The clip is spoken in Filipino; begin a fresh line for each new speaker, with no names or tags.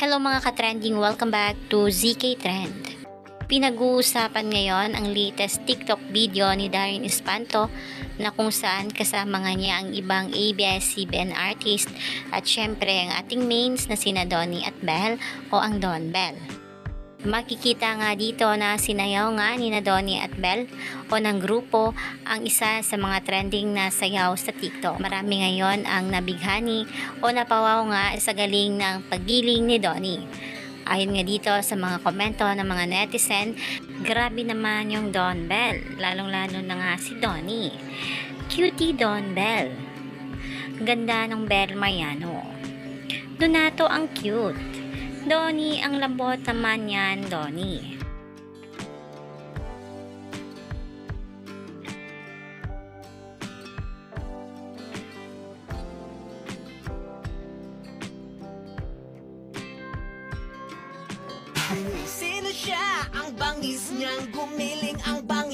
Hello mga ka-trending, welcome back to ZK Trend. Pinag-uusapan ngayon ang latest TikTok video ni Darin Espanto na kung saan kasama nga niya ang ibang ABS-CBN artist at syempre ang ating mains na sina Donnie at Belle o ang Don Bell. Makikita nga dito na sinayaw nga ni na Donnie at Belle o ng grupo ang isa sa mga trending na sayaw sa TikTok. Marami ngayon ang nabighani o napawaw nga sa galing ng paggiling ni Donnie. Ayon nga dito sa mga komento ng mga netizen, grabe naman yung Don Bell, lalong-lalo na nga si Donnie. Cutie Don Bell. Ganda ng Bell Mariano. Donato ang cute. Donnie, ang lambot naman yan, Donnie.
Sino siya? Ang bangis niyang gumiling, ang bangis